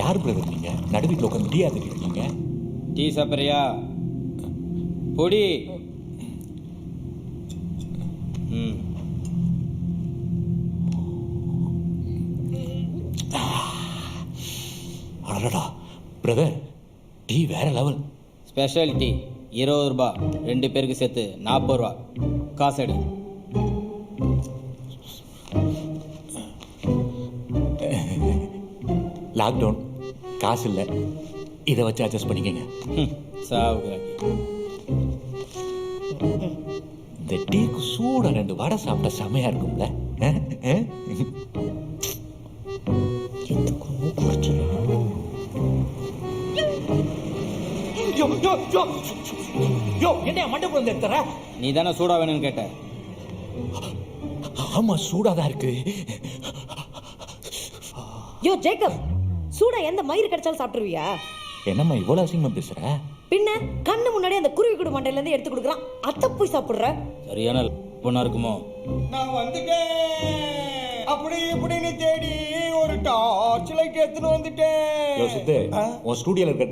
யார் பிரதர் நீங்க? நடுவீட்டில் உட்காந்து டீ ஆத்திட்டு இருக்கீங்க. டீ சாப்பிட்றியா? பொடி. ம். அடடா பிரதர், டீ வேற லெவல். ஸ்பெஷல் டீ 20 ரூபா, 2 பேருக்கு சேர்த்து 40 ரூபா. காசு எடு. லாக்டவுன், காசு இல்லை, இதை வச்சு அட்ஜஸ்ட் பண்ணிக்கங்க. சாவுகிறாக்கி. இந்த டீக்கு சூட 2 வடை சாப்பிட்டா செமையா இருக்கும்ல. என்ன மண்டபம் வந்து எடுத்துற? நீ தானே சூடா வேணும்னு கேட்ட. ஆமா, சூடாதான் இருக்கு. யோ ஜேக்கப், சூடா எந்த மயிறு கிடைச்சாலும் சாப்பிட்டுருவியா? என்னம்மா இவ்வளவு அசிங்கமா பேசுற? பின்ன கண்ணு முன்னாடி அந்த குருவி கூடு மண்டையில இருந்து எடுத்து கொடுக்குறான், அத்தை போய் சாப்பிடுற? சரியான பொண்ணா இருக்குமோ? நான் வந்துட்டேன். அப்படி இப்படின்னு தேடி ஒரு டார்ச் லைட் எடுத்துன்னு வந்துட்டேன். யோசித்து உன் ஸ்டூடியோல இருக்க